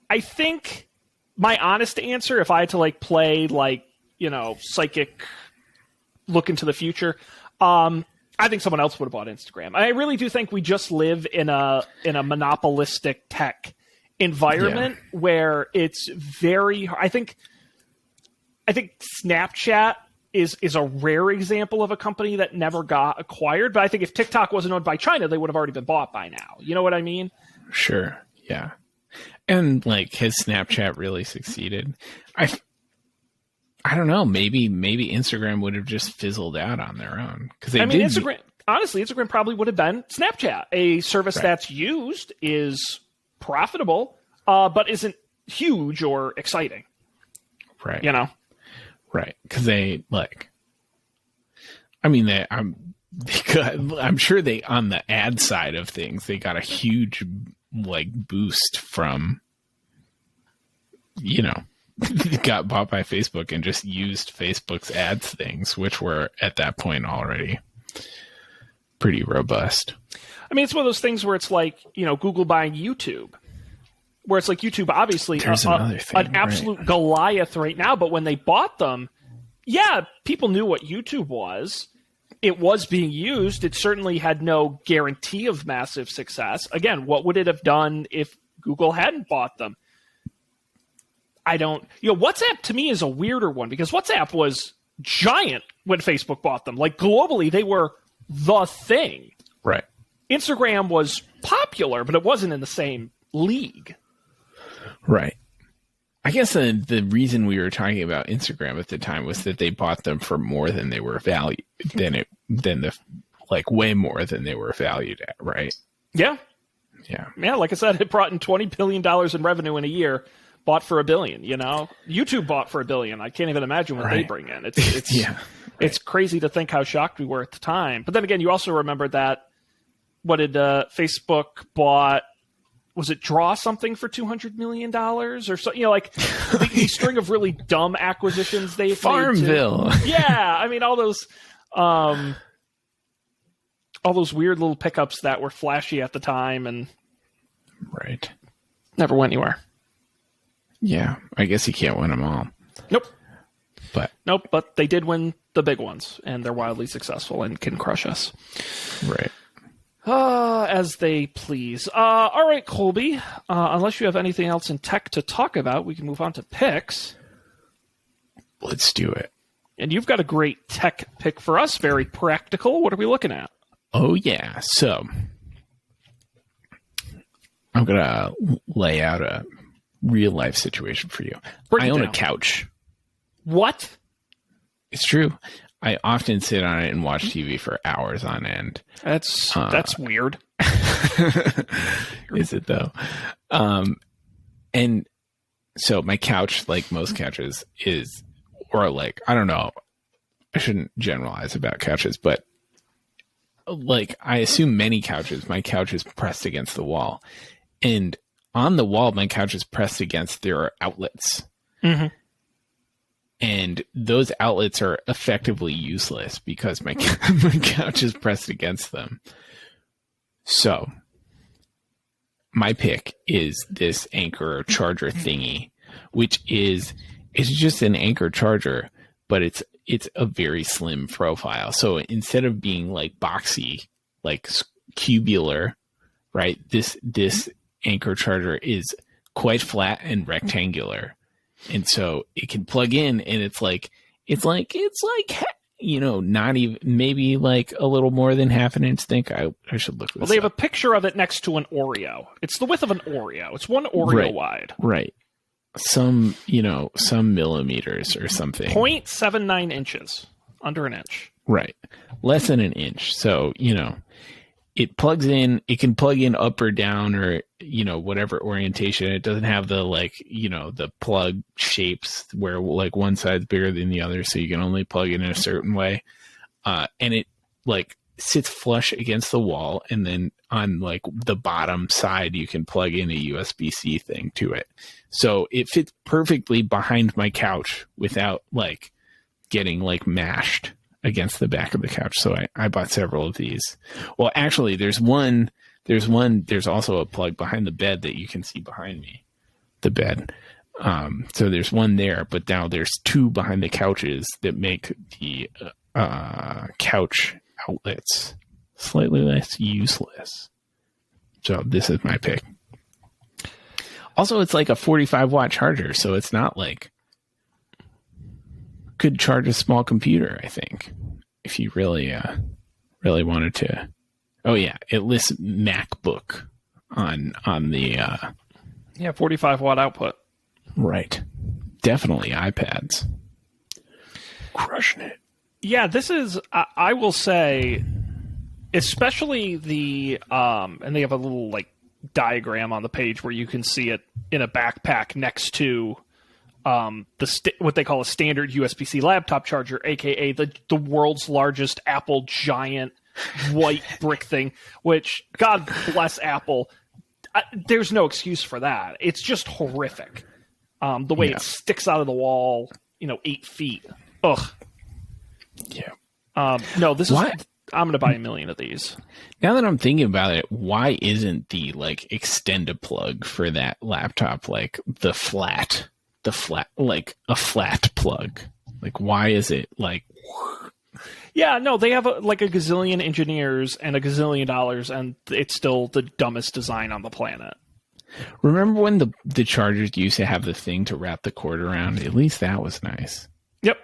I think my honest answer, if I had to play psychic look into the future, I think someone else would have bought Instagram. I really do think we just live in a monopolistic tech environment where it's very. I think Snapchat is a rare example of a company that never got acquired. But I think if TikTok wasn't owned by China, they would have already been bought by now. You know what I mean? Sure. Yeah. And has Snapchat really succeeded? I don't know. Maybe Instagram would have just fizzled out on their own Instagram. Honestly, Instagram probably would have been Snapchat, a service that's used, is profitable, but isn't huge or exciting. Right. Right. Because I'm sure they, on the ad side of things, they got a huge boost from, got bought by Facebook and just used Facebook's ads things, which were at that point already pretty robust. I mean, it's one of those things where it's Google buying YouTube, where it's YouTube, obviously an absolute Goliath right now. But when they bought them, people knew what YouTube was. It was being used. It certainly had no guarantee of massive success. Again, what would it have done if Google hadn't bought them? I don't, WhatsApp to me is a weirder one because WhatsApp was giant when Facebook bought them. Like globally, they were the thing. Right. Instagram was popular, but it wasn't in the same league. Right. I guess the reason we were talking about Instagram at the time was that they bought them for more than they were valued, way more than they were valued at, right? Yeah. Yeah. Yeah, like I said, it brought in $20 billion in revenue in a year, bought for $1 billion, YouTube bought for $1 billion. I can't even imagine what they bring in. It's yeah. It's crazy to think how shocked we were at the time. But then again, you also remember that, what did Facebook bought? Was it Draw something for $200 million or so? The string of really dumb acquisitions they Farmville. Yeah, I mean all those weird little pickups that were flashy at the time and right never went anywhere. Yeah, I guess you can't win them all. Nope, but they did win the big ones, and they're wildly successful and can crush us. Right. As they please. All right, Colby. Unless you have anything else in tech to talk about, we can move on to picks. Let's do it. And you've got a great tech pick for us. Very practical. What are we looking at? Oh, yeah. So I'm going to lay out a real-life situation for you. I own a couch. What? It's true. I often sit on it and watch TV for hours on end. That's weird. Is it though? And so my couch, like most couches, I don't know. I shouldn't generalize about couches, but I assume many couches, my couch is pressed against the wall. And on the wall, my couch is pressed against their outlets. Mm-hmm. And those outlets are effectively useless because my couch is pressed against them. So my pick is this Anker charger thingy, which it's just an Anker charger, but it's a very slim profile. So instead of being like boxy, like cubular, right? This Anker charger is quite flat and rectangular. And so it can plug in and it's like, not even, maybe like a little more than half an inch thick. I should look this Well, they have a picture of it next to an Oreo. It's the width of an Oreo. It's one Oreo wide. Right. Some millimeters or something. 0.79 inches. Under an inch. Right. Less than an inch. So, it plugs in, it can plug in up or down or, whatever orientation. It doesn't have the the plug shapes where like one side's bigger than the other. So you can only plug in a certain way. And it sits flush against the wall. And then on like the bottom side, you can plug in a USB-C thing to it. So it fits perfectly behind my couch without getting mashed against the back of the couch. So I bought several of these. Well, actually there's also a plug behind the bed that you can see behind me, the bed. So there's one there, but now there's two behind the couches that make the couch outlets slightly less useless. So this is my pick. Also, it's like a 45-watt charger, so it's not could charge a small computer, I think, if you really wanted to. Oh yeah, it lists MacBook on the 45-watt output. Right. Definitely iPads. Crushing it. Yeah, this is I will say, especially the and they have a little diagram on the page where you can see it in a backpack next to what they call a standard USB-C laptop charger, aka the world's largest Apple giant white brick thing, which God bless Apple. There's no excuse for that. It's just horrific. The way it sticks out of the wall, 8 feet. Ugh. Yeah. No, this is. I'm going to buy 1 million of these. Now that I'm thinking about it, why isn't the extend-a-plug for that laptop the flat, a flat plug? Why is it Yeah, no, they have a gazillion engineers and a gazillion dollars, and it's still the dumbest design on the planet. Remember when the Chargers used to have the thing to wrap the cord around? At least that was nice. Yep.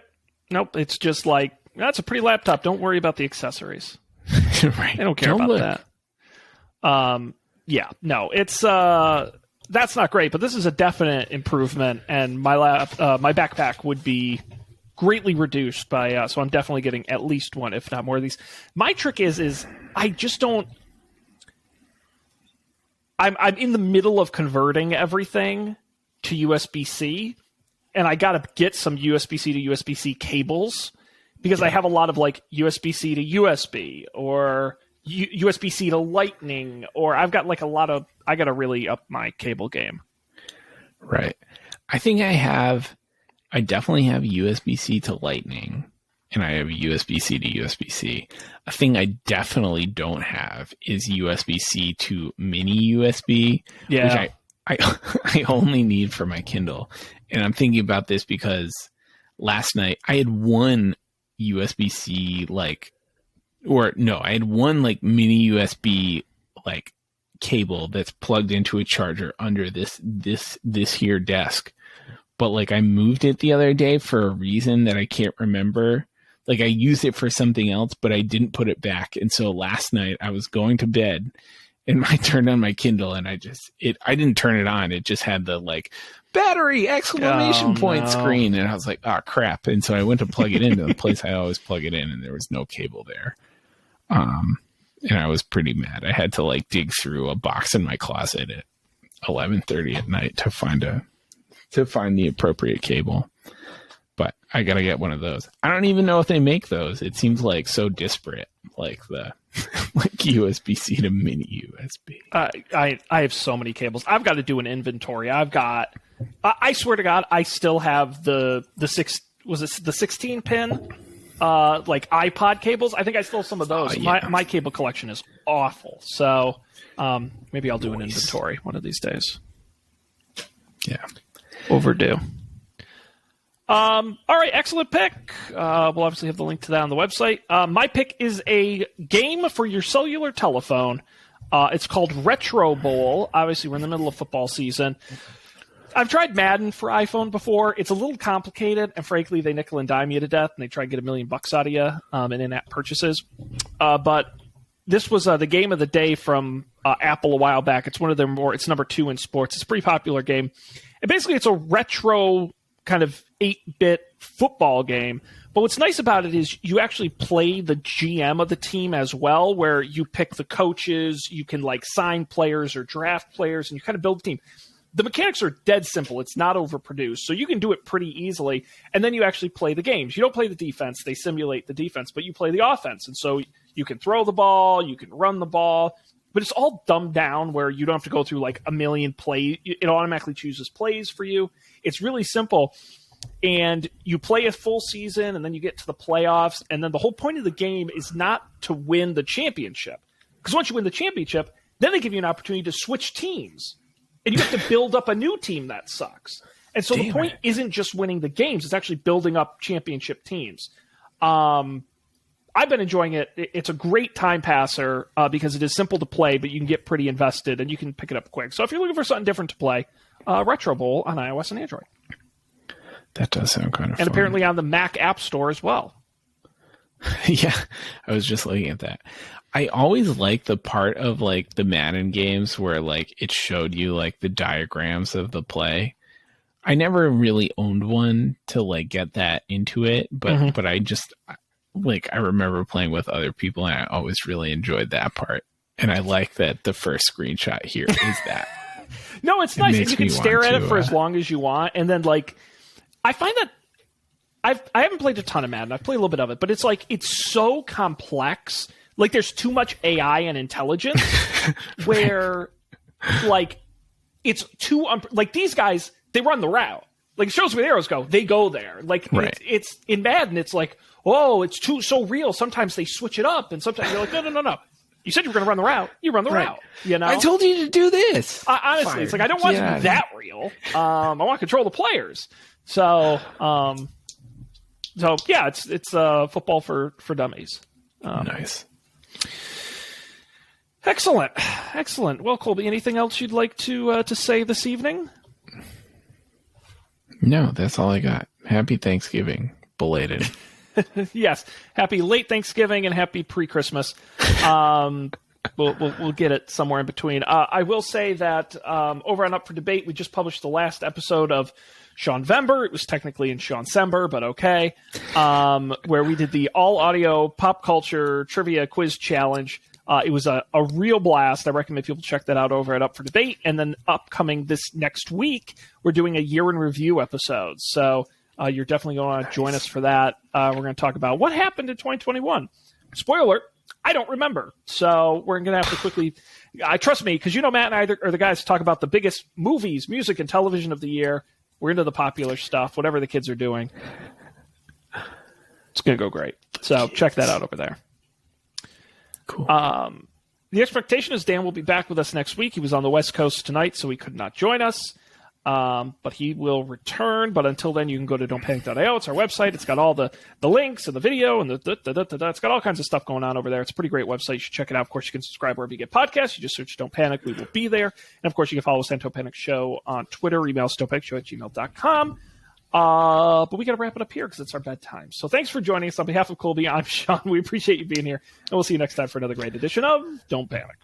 Nope. It's just like, that's a pretty laptop. Don't worry about the accessories. Right. They don't care about that. Yeah. No, it's that's not great, but this is a definite improvement, and my my backpack would be greatly reduced by. So I'm definitely getting at least one, if not more of these. My trick is I just don't. I'm in the middle of converting everything to USB-C, and I got to get some USB-C to USB-C cables because I have a lot of like USB-C to USB or USB-C to Lightning, or I've got like a lot of. I got to really up my cable game. Right. I think I definitely have USB-C to Lightning, and I have USB-C to USB-C. A thing I definitely don't have is USB-C to mini USB, which I only need for my Kindle. And I'm thinking about this because last night I had one USB-C I had one like mini USB like cable that's plugged into a charger under this here desk. But like I moved it the other day for a reason that I can't remember. Like I used it for something else, but I didn't put it back. And so last night I was going to bed and I turned on my Kindle and I didn't turn it on. It just had the like battery exclamation point screen. And I was like, oh crap. And so I went to plug it into the place I always plug it in, and there was no cable there. And I was pretty mad. I had to like dig through a box in my closet at 11:30 at night to find the appropriate cable. But I got to get one of those. I don't even know if they make those. It seems like so disparate, like the like USB-C to mini USB. I have so many cables. I've got to do an inventory. I've got. I swear to God, I still have the 16 pin like iPod cables. I think I still have some of those. Oh, yeah. My cable collection is awful. So maybe I'll do an inventory one of these days. Yeah. Overdue. All right, excellent pick. We'll obviously have the link to that on the website. My pick is a game for your cellular telephone. It's called Retro Bowl. Obviously, we're in the middle of football season. I've tried Madden for iPhone before. It's a little complicated, and frankly, they nickel and dime you to death, and they try to get $1 million out of you in in-app purchases. But this was the game of the day from Apple a while back. It's one of their it's number 2 in sports. It's a pretty popular game. And basically, it's a retro kind of 8-bit football game. But what's nice about it is you actually play the GM of the team as well, where you pick the coaches, you can like sign players or draft players, and you kind of build the team. The mechanics are dead simple. It's not overproduced, so you can do it pretty easily. And then you actually play the games. You don't play the defense. They simulate the defense, but you play the offense. And so you can throw the ball, you can run the ball, but it's all dumbed down where you don't have to go through like 1 million plays. It automatically chooses plays for you. It's really simple. And you play a full season, and then you get to the playoffs. And then the whole point of the game is not to win the championship. Because once you win the championship, then they give you an opportunity to switch teams. And you have to build up a new team that sucks. And so the point isn't just winning the games. It's actually building up championship teams. I've been enjoying it. It's a great time passer because it is simple to play, but you can get pretty invested, and you can pick it up quick. So if you're looking for something different to play, Retro Bowl on iOS and Android. That does sound kind of fun. And apparently on the Mac App Store as well. Yeah, I was just looking at that. I always like the part of like the Madden games where like it showed you like the diagrams of the play. I never really owned one to like get that into it, but I just like I remember playing with other people, and I always really enjoyed that part. And I like that the first screenshot here is that. No, it's nice. And you can stare at it for as long as you want, and then like I find that I haven't played a ton of Madden. I've played a little bit of it, but it's like it's so complex. Like there's too much AI and intelligence where like it's too like these guys, they run the route. Like it shows where the arrows go. They go there. Like it's in Madden, it's like, oh, it's so real. Sometimes they switch it up, and sometimes you're like, no. You said you were going to run the route. You run the route. You know, I told you to do this. Honestly, Fire. It's like I don't want it to be that real. I want to control the players. So yeah, it's football for dummies. Nice. Excellent. Excellent. Well, Colby, anything else you'd like to say this evening? No, that's all I got. Happy Thanksgiving, belated. Yes. Happy late Thanksgiving and happy pre-Christmas. We'll get it somewhere in between. I will say that over on Up for Debate, we just published the last episode of Sean Vember. It was technically in Sean Sember, but okay. Where we did the all-audio pop culture trivia quiz challenge. It was a real blast. I recommend people check that out over at Up for Debate. And then upcoming this next week, we're doing a year in review episode. So you're definitely going to join us for that. We're going to talk about what happened in 2021. Spoiler alert, I don't remember. So we're going to have to quickly trust me, because Matt and I are the guys to talk about the biggest movies, music, and television of the year. We're into the popular stuff, whatever the kids are doing. It's going to go great. So check that out over there. Cool. The expectation is Dan will be back with us next week. He was on the West Coast tonight, so he could not join us. But he will return. But until then, you can go to don'tpanic.io. It's our website. It's got all the links and the video and it's got all kinds of stuff going on over there. It's a pretty great website. You should check it out. Of course, you can subscribe wherever you get podcasts. You just search Don't Panic. We will be there. And of course, you can follow us at Don't Panic Show on Twitter. Email us don'tpanicshow@gmail.com. But we got to wrap it up here because it's our bedtime. So thanks for joining us. On behalf of Colby, I'm Sean. We appreciate you being here. And we'll see you next time for another great edition of Don't Panic.